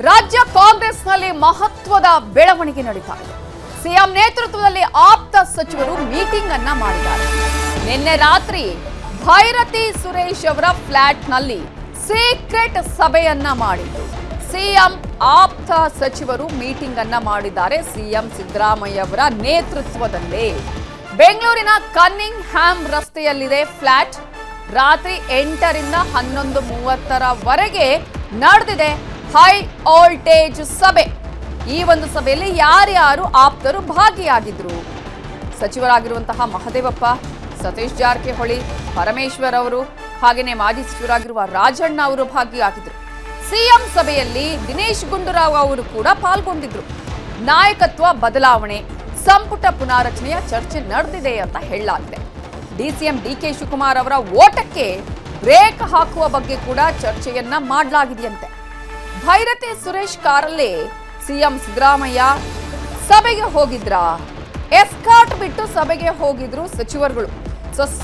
ರಾಜ್ಯ ಕಾಂಗ್ರೆಸ್ನಲ್ಲಿ ಮಹತ್ವದ ಬೆಳವಣಿಗೆ ನಡೀತಾ ಇದೆ. ಸಿಎಂ ನೇತೃತ್ವದಲ್ಲಿ ಆಪ್ತ ಸಚಿವರು ಮೀಟಿಂಗ್ ಅನ್ನ ಮಾಡಿದ್ದಾರೆ. ನಿನ್ನೆ ರಾತ್ರಿ ಭೈರತಿ ಸುರೇಶ್ ಅವರ ಫ್ಲಾಟ್ನಲ್ಲಿ ಸೀಕ್ರೆಟ್ ಸಭೆಯನ್ನ ಮಾಡಿದ್ರು. ಸಿಎಂ ಆಪ್ತ ಸಚಿವರು ಮೀಟಿಂಗ್ ಅನ್ನ ಮಾಡಿದ್ದಾರೆ. ಸಿಎಂ ಸಿದ್ದರಾಮಯ್ಯ ಅವರ ನೇತೃತ್ವದಲ್ಲಿ ಬೆಂಗಳೂರಿನ ಕನ್ನಿಂಗ್ ಹ್ಯಾಮ್ ರಸ್ತೆಯಲ್ಲಿದೆ ಫ್ಲಾಟ್. ರಾತ್ರಿ 8ರಿಂದ 11:30ರವರೆಗೆ ನಡೆದಿದೆ ಹೈ ವೋಲ್ಟೇಜ್ ಸಭೆ. ಈ ಒಂದು ಸಭೆಯಲ್ಲಿ ಯಾರ್ಯಾರು ಆಪ್ತರು ಭಾಗಿಯಾಗಿದ್ರು? ಸಚಿವರಾಗಿರುವಂತಹ ಮಹದೇವಪ್ಪ, ಸತೀಶ್ ಜಾರಕಿಹೊಳಿ, ಪರಮೇಶ್ವರ್ ಅವರು, ಹಾಗೆಯೇ ಮಾಜಿ ಸಚಿವರಾಗಿರುವ ರಾಜಣ್ಣ ಅವರು ಭಾಗಿಯಾಗಿದ್ರು. ಸಿಎಂ ಸಭೆಯಲ್ಲಿ ದಿನೇಶ್ ಗುಂಡೂರಾವ್ ಅವರು ಕೂಡ ಪಾಲ್ಗೊಂಡಿದ್ರು. ನಾಯಕತ್ವ ಬದಲಾವಣೆ, ಸಂಪುಟ ಪುನಾರಚನೆಯ ಚರ್ಚೆ ನಡೆದಿದೆ ಅಂತ ಹೇಳಲಾಗಿದೆ. ಡಿಸಿಎಂ ಡಿಕೆ ಶಿವಕುಮಾರ್ ಅವರ ಓಟಕ್ಕೆ ಬ್ರೇಕ್ ಹಾಕುವ ಬಗ್ಗೆ ಕೂಡ ಚರ್ಚೆಯನ್ನ ಮಾಡಲಾಗಿದೆಯಂತೆ. ಭೈರತಿ ಸುರೇಶ್ ಕಾರಲ್ಲೇ ಸಿಎಂ ಸಿದ್ದರಾಮಯ್ಯ ಸಭೆಗೆ ಹೋಗಿದ್ರಾ? ಎಸ್ಕಾರ್ಟ್ ಬಿಟ್ಟು ಸಭೆಗೆ ಹೋಗಿದ್ರು ಸಚಿವರುಗಳು.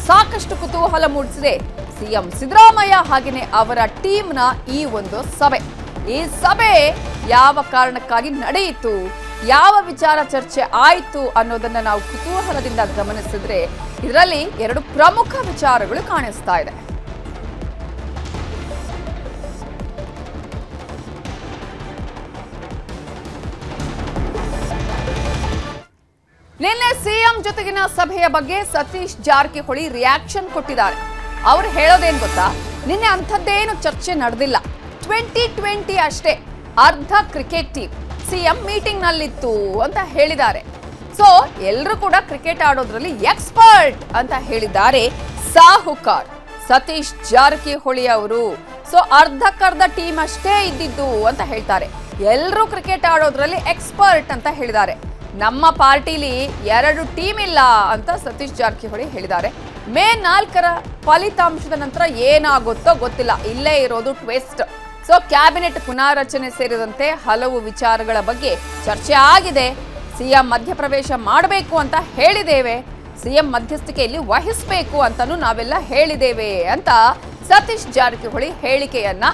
ಸಾಕಷ್ಟು ಕುತೂಹಲ ಮೂಡಿಸಿದೆ ಸಿಎಂ ಸಿದ್ದರಾಮಯ್ಯ ಹಾಗೆಯೇ ಅವರ ಟೀಮ್ನ ಈ ಒಂದು ಸಭೆ. ಈ ಸಭೆ ಯಾವ ಕಾರಣಕ್ಕಾಗಿ ನಡೆಯಿತು, ಯಾವ ವಿಚಾರ ಚರ್ಚೆ ಆಯಿತು ಅನ್ನೋದನ್ನ ನಾವು ಕುತೂಹಲದಿಂದ ಗಮನಿಸಿದ್ರೆ ಇದರಲ್ಲಿ ಎರಡು ಪ್ರಮುಖ ವಿಚಾರಗಳು ಕಾಣಿಸ್ತಾ ಇದೆ. ನಿನ್ನೆ ಸಿಎಂ ಜೊತೆಗಿನ ಸಭೆಯ ಬಗ್ಗೆ ಸತೀಶ್ ಜಾರಕಿಹೊಳಿ ರಿಯಾಕ್ಷನ್ ಕೊಟ್ಟಿದ್ದಾರೆ. ಅವರು ಹೇಳೋದೇನು ಗೊತ್ತಾ, ನಿನ್ನೆ ಅಂಥದ್ದೇನು ಚರ್ಚೆ ನಡೆದಿಲ್ಲ, 2020 ಅಷ್ಟೇ, ಅರ್ಧ ಕ್ರಿಕೆಟ್ ಟೀಮ್ ಸಿಎಂ ಮೀಟಿಂಗ್ ನಲ್ಲಿತ್ತು ಅಂತ ಹೇಳಿದ್ದಾರೆ. ಸೊ ಎಲ್ಲರೂ ಕೂಡ ಕ್ರಿಕೆಟ್ ಆಡೋದ್ರಲ್ಲಿ ಎಕ್ಸ್ಪರ್ಟ್ ಅಂತ ಹೇಳಿದ್ದಾರೆ ಸಾಹುಕಾರ್ ಸತೀಶ್ ಜಾರಕಿಹೊಳಿ ಅವರು. ಸೊ ಅರ್ಧಕ್ಕರ್ಧ ಟೀಮ್ ಅಷ್ಟೇ ಇದ್ದಿದ್ದು ಅಂತ ಹೇಳ್ತಾರೆ. ಎಲ್ಲರೂ ಕ್ರಿಕೆಟ್ ಆಡೋದ್ರಲ್ಲಿ ಎಕ್ಸ್ಪರ್ಟ್ ಅಂತ ಹೇಳಿದ್ದಾರೆ. ನಮ್ಮ ಪಾರ್ಟಿಲಿ 2 ಟೀಮ್ ಇಲ್ಲ ಅಂತ ಸತೀಶ್ ಜಾರಕಿಹೊಳಿ ಹೇಳಿದ್ದಾರೆ. ಮೇ 4ರ ಫಲಿತಾಂಶದ ನಂತರ ಏನಾಗುತ್ತೋ ಗೊತ್ತಿಲ್ಲ, ಇಲ್ಲೇ ಇರೋದು ಟ್ವಿಸ್ಟ್. ಸೊ ಕ್ಯಾಬಿನೆಟ್ ಪುನಾರಚನೆ ಸೇರಿದಂತೆ ಹಲವು ವಿಚಾರಗಳ ಬಗ್ಗೆ ಚರ್ಚೆ ಆಗಿದೆ. ಸಿಎಂ ಮಧ್ಯಪ್ರವೇಶ ಮಾಡಬೇಕು ಅಂತ ಹೇಳಿದ್ದೇವೆ, ಸಿಎಂ ಮಧ್ಯಸ್ಥಿಕೆಯಲ್ಲಿ ವಹಿಸಬೇಕು ಅಂತಾನೂ ನಾವೆಲ್ಲ ಹೇಳಿದ್ದೇವೆ ಅಂತ ಸತೀಶ್ ಜಾರಕಿಹೊಳಿ ಹೇಳಿಕೆಯನ್ನ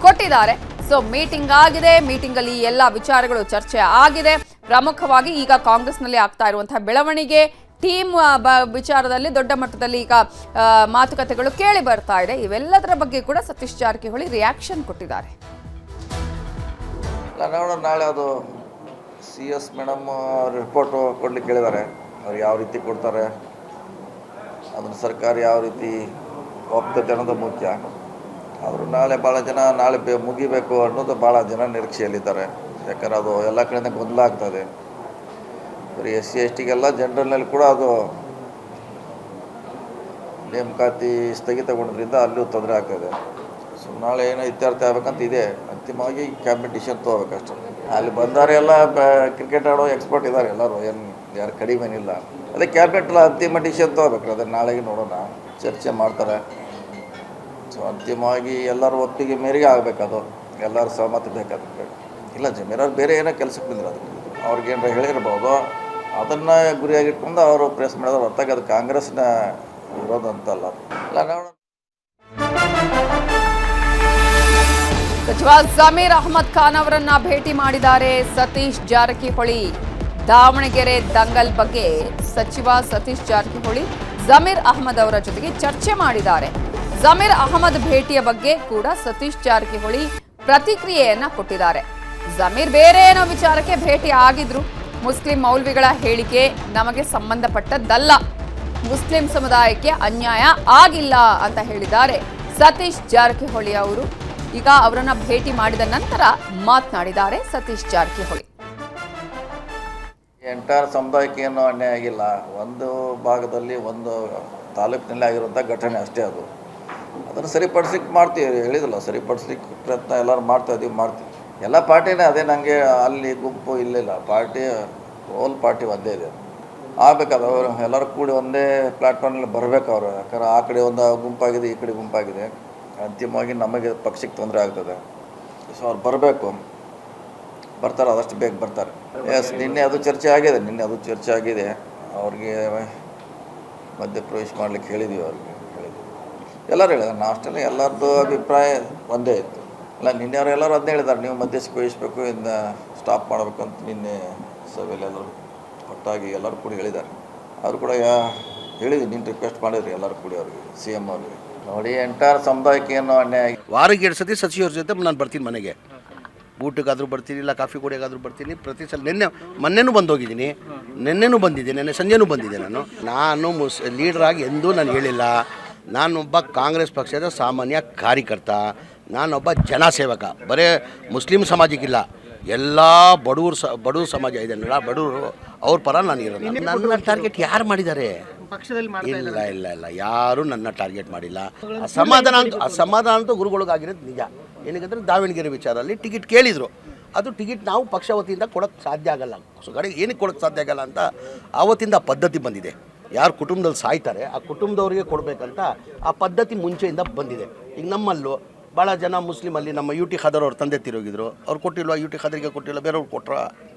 ಕೊಟ್ಟಿದ್ದಾರೆ. ಸೊ ಮೀಟಿಂಗ್ ಆಗಿದೆ, ಮೀಟಿಂಗ್ ಅಲ್ಲಿ ಎಲ್ಲ ವಿಚಾರಗಳು ಚರ್ಚೆ ಆಗಿದೆ. ಪ್ರಮುಖವಾಗಿ ಈಗ ಕಾಂಗ್ರೆಸ್ನಲ್ಲಿ ಆಗ್ತಾ ಇರುವಂತಹ ಬೆಳವಣಿಗೆ, ಟೀಮ್ ವಿಚಾರದಲ್ಲಿ ದೊಡ್ಡ ಮಟ್ಟದಲ್ಲಿ ಈಗ ಮಾತುಕತೆಗಳು ಕೇಳಿ ಬರ್ತಾ ಇದೆ. ಇವೆಲ್ಲದರ ಬಗ್ಗೆ ಕೂಡ ಸತೀಶ್ ಜಾರಕಿಹೊಳಿ ರಿಯಾಕ್ಷನ್ ಕೊಟ್ಟಿದ್ದಾರೆ. ನಾಳೆ ಅದು CS ಮೇಡಮ್ ರಿಪೋರ್ಟು ಕೊಡ್ಲಿಕ್ಕೆ ಹೇಳಿದ್ದಾರೆ. ಅವ್ರು ಯಾವ ರೀತಿ ಕೊಡ್ತಾರೆ, ಅದನ್ನು ಸರ್ಕಾರ ಯಾವ ರೀತಿ ಒಪ್ತತೆ ಅನ್ನೋದು ಮುಖ್ಯ. ಅವರು ನಾಳೆ ಭಾಳ ಜನ ನಾಳೆ ಮುಗಿಬೇಕು ಅನ್ನೋದು ಭಾಳ ಜನ ನಿರೀಕ್ಷೆಯಲ್ಲಿದ್ದಾರೆ. ಯಾಕಂದ್ರೆ ಅದು ಎಲ್ಲ ಕಡೆಯಿಂದ ಗೊಂದಲ ಆಗ್ತದೆ. ಬರೀ SC STಗೆಲ್ಲ ಜನರಲ್ನಲ್ಲಿ ಕೂಡ ಅದು ನೇಮಕಾತಿ ಸ್ಥಗಿತಗೊಂಡ್ರಿಂದ ಅಲ್ಲೂ ತೊಂದರೆ ಆಗ್ತದೆ. ಸೊ ನಾಳೆ ಏನೋ ಇತ್ಯರ್ಥ ಆಗ್ಬೇಕಂತ ಇದೆ. ಅಂತಿಮವಾಗಿ ಕ್ಯಾಬಿನೆಟ್ ಡಿಸಿಷನ್ ತೊಗೋಬೇಕಷ್ಟೆ. ಅಲ್ಲಿ ಬಂದವರೆ ಎಲ್ಲ ಕ್ರಿಕೆಟ್ ಆಡೋ ಎಕ್ಸ್ಪರ್ಟ್ ಇದ್ದಾರೆ, ಎಲ್ಲರೂ ಏನು ಯಾರು ಕಡಿಮೆ ಏನಿಲ್ಲ. ಅದೇ ಕ್ಯಾಬಿನೆಟ್ ಅಂತಿಮ ಡಿಸಿಷನ್ ತೊಗೋಬೇಕು. ಅದನ್ನು ನಾಳೆಗೆ ನೋಡೋಣ, ಚರ್ಚೆ ಮಾಡ್ತಾರೆ. ಸೊ ಅಂತಿಮವಾಗಿ ಎಲ್ಲರೂ ಒಪ್ಪಿಗೆ ಮೇರೆಗೆ ಆಗಬೇಕು. ಅದು ಎಲ್ಲರೂ ಸಹಮತ ಬೇಕಾದ್ರೆ ಇಲ್ಲ. ಜಮೀರವ್ರು ಬೇರೆ ಏನೋ ಕೆಲಸಕ್ಕೆ ಬಂದಿರೋ ಅದಕ್ಕೆ ಅವ್ರಿಗೇನಾರ ಹೇಳಿರ್ಬೋದು. ಅದನ್ನು ಗುರಿಯಾಗಿಟ್ಕೊಂಡು ಅವರು ಪ್ರೆಸ್ ಮಾಡಿದ್ರೆ ಹೊರತಾಗಿ ಅದು ಕಾಂಗ್ರೆಸ್ನ ವಿರೋಧ ಅಂತಲ್ಲ. ಇಲ್ಲ ನೋಡೋಣ. ಸಚಿವ ಜಮೀರ್ ಅಹಮದ್ ಖಾನ್ ಅವರನ್ನ ಭೇಟಿ ಮಾಡಿದ್ದಾರೆ ಸತೀಶ್ ಜಾರಕಿಹೊಳಿ. ದಾವಣಗೆರೆ ದಂಗಲ್ ಬಗ್ಗೆ ಸಚಿವ ಸತೀಶ್ ಜಾರಕಿಹೊಳಿ ಜಮೀರ್ ಅಹಮದ್ ಅವರ ಜೊತೆಗೆ ಚರ್ಚೆ ಮಾಡಿದ್ದಾರೆ. ಜಮೀರ್ ಅಹಮದ್ ಭೇಟಿಯ ಬಗ್ಗೆ ಕೂಡ ಸತೀಶ್ ಜಾರಕಿಹೊಳಿ ಪ್ರತಿಕ್ರಿಯೆಯನ್ನ ಕೊಟ್ಟಿದ್ದಾರೆ. ಜಮೀರ್ ಬೇರೆ ಏನೋ ವಿಚಾರಕ್ಕೆ ಭೇಟಿ ಆಗಿದ್ರು. ಮುಸ್ಲಿಂ ಮೌಲ್ವಿಗಳ ಹೇಳಿಕೆ ನಮಗೆ ಸಂಬಂಧಪಟ್ಟದ್ದಲ್ಲ, ಮುಸ್ಲಿಂ ಸಮುದಾಯಕ್ಕೆ ಅನ್ಯಾಯ ಆಗಿಲ್ಲ ಅಂತ ಹೇಳಿದ್ದಾರೆ ಸತೀಶ್ ಜಾರಕಿಹೊಳಿ ಅವರು. ಈಗ ಅವರನ್ನ ಭೇಟಿ ಮಾಡಿದ ನಂತರ ಮಾತನಾಡಿದ್ದಾರೆ ಸತೀಶ್ ಜಾರಕಿಹೊಳಿ. ಎಂಟೈರ್ ಸಮುದಾಯಕ್ಕೆ ಏನೂ ಅನ್ಯಾಯ ಆಗಿಲ್ಲ. ಒಂದು ಭಾಗದಲ್ಲಿ ಒಂದು ತಾಲೂಕಿನಲ್ಲಿ ಆಗಿರುವಂಥ ಘಟನೆ ಅಷ್ಟೇ. ಅದನ್ನು ಸರಿಪಡಿಸ್ಲಿಕ್ಕೆ ಮಾಡ್ತೀವಿ, ಹೇಳಿದಲ್ಲ, ಸರಿಪಡಿಸ್ಲಿಕ್ಕೆ ಪ್ರಯತ್ನ ಎಲ್ಲರೂ ಮಾಡ್ತಾಯಿದ್ದೀವಿ, ಮಾಡ್ತೀವಿ. ಎಲ್ಲ ಪಾರ್ಟಿನೇ ಅದೇ. ನನಗೆ ಅಲ್ಲಿ ಗುಂಪು ಇಲ್ಲಿಲ್ಲ, ಪಾರ್ಟಿ ಹೋಲ್ ಪಾರ್ಟಿ ಒಂದೇ ಇದೆ. ಆಗಬೇಕಾದ ಅವರು ಎಲ್ಲರೂ ಕೂಡಿ ಒಂದೇ ಪ್ಲ್ಯಾಟ್ಫಾರ್ಮ್ನಲ್ಲಿ ಬರಬೇಕು ಅವರು. ಯಾಕಂದ್ರೆ ಆ ಕಡೆ ಒಂದು ಗುಂಪಾಗಿದೆ, ಈ ಕಡೆ ಗುಂಪಾಗಿದೆ. ಅಂತಿಮವಾಗಿ ನಮಗೆ ಪಕ್ಷಕ್ಕೆ ತೊಂದರೆ ಆಗ್ತದೆ. ಸೊ ಅವ್ರು ಬರಬೇಕು, ಬರ್ತಾರೆ, ಆದಷ್ಟು ಬೇಗ ಬರ್ತಾರೆ. ನಿನ್ನೆ ಅದು ಚರ್ಚೆ ಆಗಿದೆ. ಅವ್ರಿಗೆ ಮಧ್ಯಪ್ರವೇಶ ಮಾಡಲಿಕ್ಕೆ ಹೇಳಿದ್ವಿ. ಅವ್ರಿಗೆ ಎಲ್ಲರೂ ಹೇಳಿದ್ರು. ನಾವು ಅಷ್ಟೆಲ್ಲ ಎಲ್ಲರದ್ದು ಅಭಿಪ್ರಾಯ ಒಂದೇ ಇತ್ತು. ಇಲ್ಲ ನಿನ್ನೆಯವರು ಎಲ್ಲರೂ ಅದನ್ನೇ ಹೇಳಿದ್ದಾರೆ, ನೀವು ಮಧ್ಯಸ್ಥಿಕೆ ವಹಿಸಬೇಕು, ಇನ್ನು ಸ್ಟಾಪ್ ಮಾಡಬೇಕು ಅಂತ ನಿನ್ನೆ ಸಭೆಯಲ್ಲಿ ಎಲ್ಲರೂ ಒಟ್ಟಾಗಿ ಎಲ್ಲರೂ ಕೂಡ ಹೇಳಿದ್ದಾರೆ. ಅವರು ಕೂಡ ಹೇಳಿದ್ವಿ, ನೀನು ರಿಕ್ವೆಸ್ಟ್ ಮಾಡಿದ್ರಿ ಎಲ್ಲರೂ ಕೂಡ ಅವ್ರಿಗೆ, ಸಿ ಎಮ್ ಅವ್ರಿಗೆ. ನೋಡಿ ಎಂಟೈರ್ ಸಮುದಾಯಕ್ಕೆ ಏನು ಅನ್ಯಾಯ ಆಗಿ ವಾರಕ್ಕೆ 2 ಸತಿ ಸಚಿವರ ಜೊತೆ ನಾನು ಬರ್ತೀನಿ ಮನೆಗೆ, ಊಟಕ್ಕಾದರೂ ಬರ್ತೀನಿ, ಇಲ್ಲ ಕಾಫಿ ಕುಡಿಯೋಕ್ಕಾದ್ರೂ ಬರ್ತೀನಿ. ಪ್ರತಿ ಸಲ ಮೊನ್ನೆನೂ ಬಂದೋಗಿದ್ದೀನಿ, ನಿನ್ನೆನೂ ಬಂದಿದ್ದೆ, ನೆನ್ನೆ ಸಂಜೆನೂ ಬಂದಿದ್ದೆ. ನಾನು ಲೀಡ್ರಾಗಿ ಎಂದೂ ನಾನು ಹೇಳಿಲ್ಲ. ನಾನೊಬ್ಬ ಕಾಂಗ್ರೆಸ್ ಪಕ್ಷದ ಸಾಮಾನ್ಯ ಕಾರ್ಯಕರ್ತ, ನಾನೊಬ್ಬ ಜನಸೇವಕ. ಬರೀ ಮುಸ್ಲಿಂ ಸಮಾಜಕ್ಕಿಲ್ಲ, ಎಲ್ಲ ಬಡವ್ರ ಸಮಾಜ ಇದನ್ನೆಲ್ಲ ಬಡವರು ಅವ್ರ ಪರ ನಾನು ಇರೋದು. ನನ್ನ ಟಾರ್ಗೆಟ್ ಯಾರು ಮಾಡಿದ್ದಾರೆ? ಇಲ್ಲ ಇಲ್ಲ ಇಲ್ಲ, ಯಾರೂ ನನ್ನ ಟಾರ್ಗೆಟ್ ಮಾಡಿಲ್ಲ. ಅಸಮಾಧಾನ ಅಂತೂ ಗುರುಗಳಿಗಾಗಿರೋದು ನಿಜ. ಏನಕ್ಕಂದರೆ ದಾವಣಗೆರೆ ವಿಚಾರದಲ್ಲಿ ಟಿಕೆಟ್ ಕೇಳಿದರು, ಅದು ಟಿಕೆಟ್ ನಾವು ಪಕ್ಷ ವತಿಯಿಂದ ಕೊಡೋಕ್ಕೆ ಸಾಧ್ಯ ಆಗಲ್ಲ. ಸೊ ಕಡೆಗೆ ಏನಕ್ಕೆ ಕೊಡೋಕ್ಕೆ ಸಾಧ್ಯ ಆಗಲ್ಲ ಅಂತ ಆವತ್ತಿಂದ ಪದ್ಧತಿ ಬಂದಿದೆ. ಯಾರು ಕುಟುಂಬದಲ್ಲಿ ಸಾಯ್ತಾರೆ ಆ ಕುಟುಂಬದವ್ರಿಗೆ ಕೊಡಬೇಕಂತ ಆ ಪದ್ಧತಿ ಮುಂಚೆಯಿಂದ ಬಂದಿದೆ. ಈಗ ನಮ್ಮಲ್ಲೂ ಭಾಳ ಜನ ಮುಸ್ಲಿಮಲ್ಲಿ ನಮ್ಮ ಯು ಟಿ ಖಾದರ್ ಅವ್ರ ತಂದೆ ತಿರೋಗಿದ್ರು, ಅವ್ರು ಕೊಟ್ಟಿಲ್ವ, ಯು ಟಿ ಖಾದರಿಗೆ ಕೊಟ್ಟಿಲ್ಲ, ಬೇರೆಯವ್ರು ಕೊಟ್ರ,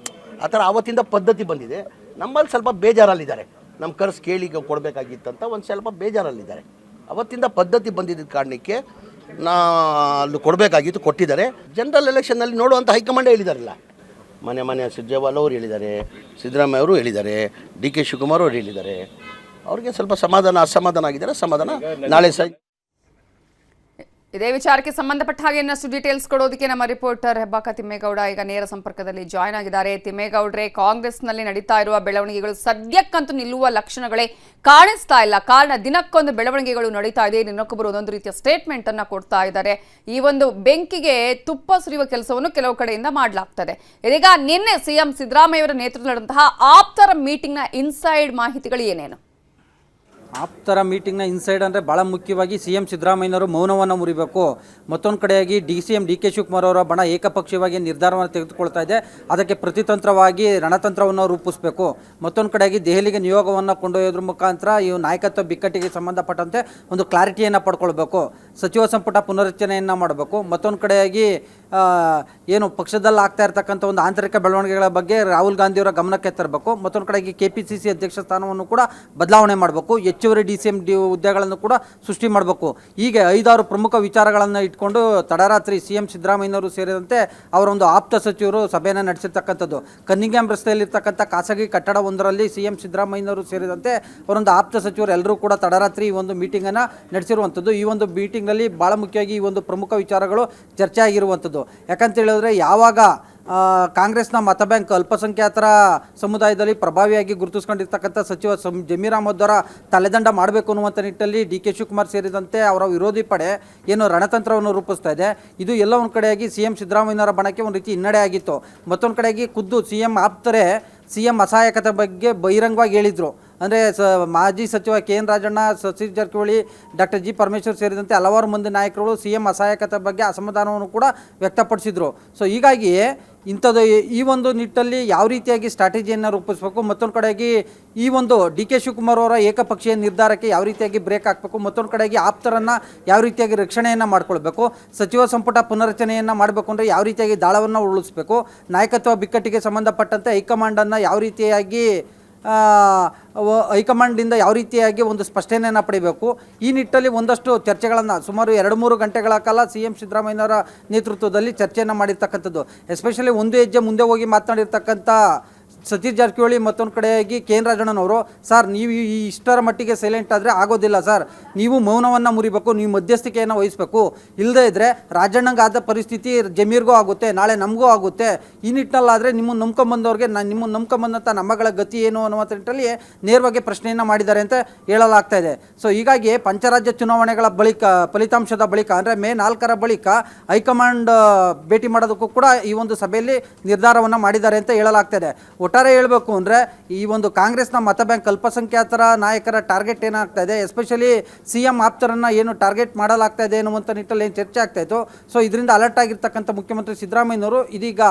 ಆ ಥರ ಆವತ್ತಿಂದ ಪದ್ಧತಿ ಬಂದಿದೆ. ನಮ್ಮಲ್ಲಿ ಸ್ವಲ್ಪ ಬೇಜಾರಲ್ಲಿದ್ದಾರೆ, ನಮ್ಮ ಕರ್ಸ್ ಕೇಳಿ ಕೊಡಬೇಕಾಗಿತ್ತಂತ ಒಂದು ಸ್ವಲ್ಪ ಬೇಜಾರಲ್ಲಿದ್ದಾರೆ. ಅವತ್ತಿಂದ ಪದ್ಧತಿ ಬಂದಿದ್ದ ಕಾರಣಕ್ಕೆ ಅಲ್ಲಿ ಕೊಡಬೇಕಾಗಿತ್ತು, ಕೊಟ್ಟಿದ್ದಾರೆ. ಜನರಲ್ ಎಲೆಕ್ಷನ್ನಲ್ಲಿ ನೋಡುವಂಥ ಹೈಕಮಾಂಡೇ ಹೇಳಿದಾರಲ್ಲ, ಮನೆ ಸುರ್ಜೇವಾಲ ಅವರು ಹೇಳಿದ್ದಾರೆ, ಸಿದ್ದರಾಮಯ್ಯ ಅವರು ಹೇಳಿದ್ದಾರೆ, ಡಿ ಕೆ ಶಿವಕುಮಾರ್ ಅವರು ಹೇಳಿದ್ದಾರೆ. ಅವ್ರಿಗೆ ಸ್ವಲ್ಪ ಅಸಮಾಧಾನ ಆಗಿದ್ದಾರೆ. ಸಮಾಧಾನ ನಾಳೆ ಇದೇ ವಿಚಾರಕ್ಕೆ ಸಂಬಂಧಪಟ್ಟ ಹಾಗೆ ಇನ್ನಷ್ಟು ಡೀಟೇಲ್ಸ್ ಕೊಡೋದಕ್ಕೆ ನಮ್ಮ ರಿಪೋರ್ಟರ್ ಹೆಬ್ಬಾಕ ತಿಮ್ಮೇಗೌಡ ಈಗ ನೇರ ಸಂಪರ್ಕದಲ್ಲಿ ಜಾಯ್ನ್ ಆಗಿದ್ದಾರೆ. ತಿಮ್ಮೇಗೌಡ್ರೆ, ಕಾಂಗ್ರೆಸ್ನಲ್ಲಿ ನಡೀತಾ ಇರುವ ಬೆಳವಣಿಗೆಗಳು ಸದ್ಯಕ್ಕಂತೂ ನಿಲ್ಲುವ ಲಕ್ಷಣಗಳೇ ಕಾಣಿಸ್ತಾ ಇಲ್ಲ. ಕಾರಣ ದಿನಕ್ಕೊಂದು ಬೆಳವಣಿಗೆಗಳು ನಡೀತಾ ಇದೆ, ಇನ್ನೊಬ್ಬರು ಒಂದೊಂದು ರೀತಿಯ ಸ್ಟೇಟ್ಮೆಂಟ್ ಅನ್ನ ಕೊಡ್ತಾ ಇದ್ದಾರೆ. ಈ ಒಂದು ಬೆಂಕಿಗೆ ತುಪ್ಪ ಸುರಿಯುವ ಕೆಲಸವನ್ನು ಕೆಲವು ಕಡೆಯಿಂದ ಮಾಡಲಾಗ್ತದೆ. ಇದೀಗ ನಿನ್ನೆ ಸಿಎಂ ಸಿದ್ದರಾಮಯ್ಯ ಅವರ ನೇತೃತ್ವದಂತಹ ಆಪ್ತರ ಮೀಟಿಂಗ್ನ ಇನ್ಸೈಡ್ ಮಾಹಿತಿಗಳು ಏನೇನು? ಆಪ್ತರ ಮೀಟಿಂಗ್ನ ಇನ್ಸೈಡ್ ಅಂದರೆ ಭಾಳ ಮುಖ್ಯವಾಗಿ ಸಿ ಎಂ ಸಿದ್ದರಾಮಯ್ಯನವರು ಮೌನವನ್ನು ಮುರಿಬೇಕು. ಮತ್ತೊಂದು ಕಡೆಯಾಗಿ ಡಿ ಕೆ ಶಿವಕುಮಾರ್ ಅವರ ಬಣ ಏಕಪಕ್ಷೀಯವಾಗಿ ನಿರ್ಧಾರವನ್ನು ತೆಗೆದುಕೊಳ್ತಾ ಇದೆ, ಅದಕ್ಕೆ ಪ್ರತಿತಂತ್ರವಾಗಿ ರಣತಂತ್ರವನ್ನು ರೂಪಿಸಬೇಕು. ಮತ್ತೊಂದು ಕಡೆಯಾಗಿ ದೆಹಲಿಗೆ ನಿಯೋಗವನ್ನು ಕೊಂಡೊಯ್ಯೋದ್ರ ಮುಖಾಂತರ ಈ ನಾಯಕತ್ವ ಬಿಕ್ಕಟ್ಟಿಗೆ ಸಂಬಂಧಪಟ್ಟಂತೆ ಒಂದು ಕ್ಲಾರಿಟಿಯನ್ನು ಪಡ್ಕೊಳ್ಬೇಕು. ಸಚಿವ ಸಂಪುಟ ಪುನರ್ರಚನೆಯನ್ನು ಮಾಡಬೇಕು. ಮತ್ತೊಂದು ಕಡೆಯಾಗಿ ಏನು ಪಕ್ಷದಲ್ಲಿ ಆಗ್ತಾ ಇರ್ತಕ್ಕಂಥ ಒಂದು ಆಂತರಿಕ ಬೆಳವಣಿಗೆಗಳ ಬಗ್ಗೆ ರಾಹುಲ್ ಗಾಂಧಿಯವರ ಗಮನಕ್ಕೆ ತರಬೇಕು. ಮತ್ತೊಂದು ಕಡೆಗೆ KPCC ಅಧ್ಯಕ್ಷ ಸ್ಥಾನವನ್ನು ಕೂಡ ಬದಲಾವಣೆ ಮಾಡಬೇಕು. ಹೆಚ್ಚುವರಿ DCM ಹುದ್ದೆಗಳನ್ನು ಕೂಡ ಸೃಷ್ಟಿ ಮಾಡಬೇಕು. ಹೀಗೆ 5-6 ಪ್ರಮುಖ ವಿಚಾರಗಳನ್ನು ಇಟ್ಕೊಂಡು ತಡರಾತ್ರಿ CM ಸಿದ್ದರಾಮಯ್ಯನವರು ಸೇರಿದಂತೆ ಅವರ ಒಂದು ಆಪ್ತ ಸಚಿವರು ಸಭೆಯನ್ನು ನಡೆಸಿರ್ತಕ್ಕಂಥದ್ದು. ಕನ್ನಿಂಗ್ಯಾಮ್ ರಸ್ತೆಯಲ್ಲಿರ್ತಕ್ಕಂಥ ಖಾಸಗಿ ಕಟ್ಟಡವೊಂದರಲ್ಲಿ CM ಸಿದ್ದರಾಮಯ್ಯನವರು ಸೇರಿದಂತೆ ಅವರೊಂದು ಆಪ್ತ ಸಚಿವರು ಎಲ್ಲರೂ ಕೂಡ ತಡರಾತ್ರಿ ಈ ಒಂದು ಮೀಟಿಂಗನ್ನು ನಡೆಸಿರುವಂಥದ್ದು. ಈ ಒಂದು ಮೀಟಿಂಗ್ನಲ್ಲಿ ಭಾಳ ಮುಖ್ಯವಾಗಿ ಈ ಒಂದು ಪ್ರಮುಖ ವಿಚಾರಗಳು ಚರ್ಚೆ ಆಗಿರುವಂಥದ್ದು. ಯಾಕಂತ ಹೇಳಿದ್ರೆ ಯಾವಾಗ ಕಾಂಗ್ರೆಸ್ನ ಮತ ಬ್ಯಾಂಕ್ ಅಲ್ಪಸಂಖ್ಯಾತರ ಸಮುದಾಯದಲ್ಲಿ ಪ್ರಭಾವಿಯಾಗಿ ಗುರುತಿಸ್ಕೊಂಡಿರ್ತಕ್ಕಂಥ ಸಚಿವ ಜಮೀರ್ ಅಹಮದ್ ಅವರ ತಲೆದಂಡ ಮಾಡಬೇಕು ಅನ್ನುವಂಥ ನಿಟ್ಟಲ್ಲಿ ಡಿ ಕೆ ಶಿವಕುಮಾರ್ ಸೇರಿದಂತೆ ಅವರ ವಿರೋಧಿ ಪಡೆ ಏನು ರಣತಂತ್ರವನ್ನು ರೂಪಿಸ್ತಾ ಇದೆ. ಇದು ಎಲ್ಲ ಒಂದು ಕಡೆಯಾಗಿ CM ಸಿದ್ದರಾಮಯ್ಯನವರ ಬಣಕ್ಕೆ ಒಂದು ರೀತಿ ಹಿನ್ನಡೆ ಆಗಿತ್ತು. ಮತ್ತೊಂದು ಕಡೆಯಾಗಿ ಖುದ್ದು CM ಆಪ್ತರೇ CM ಅಸಹಾಯಕತೆ ಬಗ್ಗೆ ಬಹಿರಂಗವಾಗಿ ಹೇಳಿದರು. ಅಂದರೆ ಮಾಜಿ ಸಚಿವ KN Rajanna, Satish Jarkiholi, doctor G Parameshwar ಸೇರಿದಂತೆ ಹಲವಾರು ಮಂದಿ ನಾಯಕರುಗಳು CM ಅಸಹಾಯಕತೆ ಬಗ್ಗೆ ಅಸಮಾಧಾನವನ್ನು ಕೂಡ ವ್ಯಕ್ತಪಡಿಸಿದರು. ಸೊ ಹೀಗಾಗಿ ಇಂಥದ್ದು ಈ ಒಂದು ನಿಟ್ಟಲ್ಲಿ ಯಾವ ರೀತಿಯಾಗಿ ಸ್ಟ್ರಾಟಜಿಯನ್ನು ರೂಪಿಸಬೇಕು, ಮತ್ತೊಂದು ಕಡೆಯಾಗಿ ಈ ಒಂದು ಡಿ ಕೆ ಶಿವಕುಮಾರ್ ಅವರ ಏಕಪಕ್ಷೀಯ ನಿರ್ಧಾರಕ್ಕೆ ಯಾವ ರೀತಿಯಾಗಿ ಬ್ರೇಕ್ ಹಾಕಬೇಕು, ಮತ್ತೊಂದು ಕಡೆಯಾಗಿ ಆಪ್ತರನ್ನು ಯಾವ ರೀತಿಯಾಗಿ ರಕ್ಷಣೆಯನ್ನು ಮಾಡ್ಕೊಳ್ಬೇಕು, ಸಚಿವ ಸಂಪುಟ ಪುನರ್ರಚನೆಯನ್ನು ಮಾಡಬೇಕು ಅಂದರೆ ಯಾವ ರೀತಿಯಾಗಿ ದಾಳವನ್ನು ಉಳಿಸಬೇಕು, ನಾಯಕತ್ವ ಬಿಕ್ಕಟ್ಟಿಗೆ ಸಂಬಂಧಪಟ್ಟಂತೆ ಹೈಕಮಾಂಡನ್ನು ಯಾವ ರೀತಿಯಾಗಿ ಹೈಕಮಾಂಡಿಂದ ಯಾವ ರೀತಿಯಾಗಿ ಒಂದು ಸ್ಪಷ್ಟನೆಯನ್ನು ಪಡಿಬೇಕು. ಈ ನಿಟ್ಟಲ್ಲಿ ಒಂದಷ್ಟು ಚರ್ಚೆಗಳನ್ನು ಸುಮಾರು 2-3 ಗಂಟೆಗಳ ಕಾಲ CM ಸಿದ್ದರಾಮಯ್ಯನವರ ನೇತೃತ್ವದಲ್ಲಿ ಚರ್ಚೆಯನ್ನು ಮಾಡಿರ್ತಕ್ಕಂಥದ್ದು. ಎಸ್ಪೆಷಲಿ ಒಂದು ಹೆಜ್ಜೆ ಮುಂದೆ ಹೋಗಿ ಮಾತನಾಡಿರ್ತಕ್ಕಂಥ ಸತೀಶ್ ಜಾರಕಿಹೊಳಿ, ಮತ್ತೊಂದು ಕಡೆಯಾಗಿ KN ರಾಜಣ್ಣನವರು, ಸರ್ ನೀವು ಈ ಇಷ್ಟರ ಮಟ್ಟಿಗೆ ಸೈಲೆಂಟ್ ಆದರೆ ಆಗೋದಿಲ್ಲ ಸರ್, ನೀವು ಮೌನವನ್ನು ಮುರಿಬೇಕು, ನೀವು ಮಧ್ಯಸ್ಥಿಕೆಯನ್ನು ವಹಿಸಬೇಕು. ಇಲ್ಲದೇ ಇದ್ದರೆ ರಾಜಣ್ಣಂಗಾದ ಪರಿಸ್ಥಿತಿ ಜಮೀರ್ಗೂ ಆಗುತ್ತೆ, ನಾಳೆ ನಮಗೂ ಆಗುತ್ತೆ. ಈ ನಿಟ್ಟಿನಲ್ಲಾದರೆ ನಿಮ್ಮನ್ನು ನಂಬ್ಕೊಂಬಂದವ್ರಿಗೆ ನಿಮ್ಮನ್ನು ನಂಬ್ಕೊಂಬಂದಂಥ ನಮ್ಮಗಳ ಗತಿ ಏನು ಅನ್ನುವಂಥ ನಿಟ್ಟಲ್ಲಿ ನೇರವಾಗಿ ಪ್ರಶ್ನೆಯನ್ನು ಮಾಡಿದ್ದಾರೆ ಅಂತ ಹೇಳಲಾಗ್ತಾ ಇದೆ. ಸೊ ಹೀಗಾಗಿ ಪಂಚರಾಜ್ಯ ಚುನಾವಣೆಗಳ ಬಳಿಕ, ಫಲಿತಾಂಶದ ಬಳಿಕ ಅಂದರೆ May 4 ಬಳಿಕ ಹೈಕಮಾಂಡ್ ಭೇಟಿ ಮಾಡೋದಕ್ಕೂ ಕೂಡ ಈ ಒಂದು ಸಭೆಯಲ್ಲಿ ನಿರ್ಧಾರವನ್ನು ಮಾಡಿದ್ದಾರೆ ಅಂತ ಹೇಳಲಾಗ್ತಾ ಇದೆ. ಒಟ್ಟಾರೆ ಹೇಳಬೇಕು ಅಂದರೆ ಈ ಒಂದು ಕಾಂಗ್ರೆಸ್ನ ಮತ ಬ್ಯಾಂಕ್ ಅಲ್ಪಸಂಖ್ಯಾತರ ನಾಯಕರ ಟಾರ್ಗೆಟ್ ಏನಾಗ್ತಾ ಇದೆ, ಎಸ್ಪೆಷಲಿ CM ಆಪ್ತರನ್ನು ಏನು ಟಾರ್ಗೆಟ್ ಮಾಡಲಾಗ್ತಾ ಇದೆ ಅನ್ನುವಂಥ ನಿಟ್ಟಲ್ಲಿ ಏನು ಚರ್ಚೆ ಆಗ್ತಾ ಇತ್ತು. ಸೊ ಇದರಿಂದ ಅಲರ್ಟ್ ಆಗಿರ್ತಕ್ಕಂಥ ಮುಖ್ಯಮಂತ್ರಿ ಸಿದ್ದರಾಮಯ್ಯನವರು ಇದೀಗ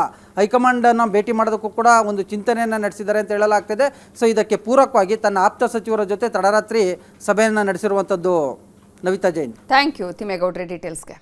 ಹೈಕಮಾಂಡನ್ನು ಭೇಟಿ ಮಾಡೋದಕ್ಕೂ ಕೂಡ ಒಂದು ಚಿಂತನೆಯನ್ನು ನಡೆಸಿದ್ದಾರೆ ಅಂತ ಹೇಳಲಾಗ್ತಿದೆ. ಸೊ ಇದಕ್ಕೆ ಪೂರಕವಾಗಿ ತನ್ನ ಆಪ್ತ ಸಚಿವರ ಜೊತೆ ತಡರಾತ್ರಿ ಸಭೆಯನ್ನು ನಡೆಸಿರುವಂಥದ್ದು. ನವಿತಾ ಜೈನ್. ಥ್ಯಾಂಕ್ ಯು ತಿಮ್ಮೇಗೌಡ್ರೆ ಡೀಟೇಲ್ಸ್ಗೆ.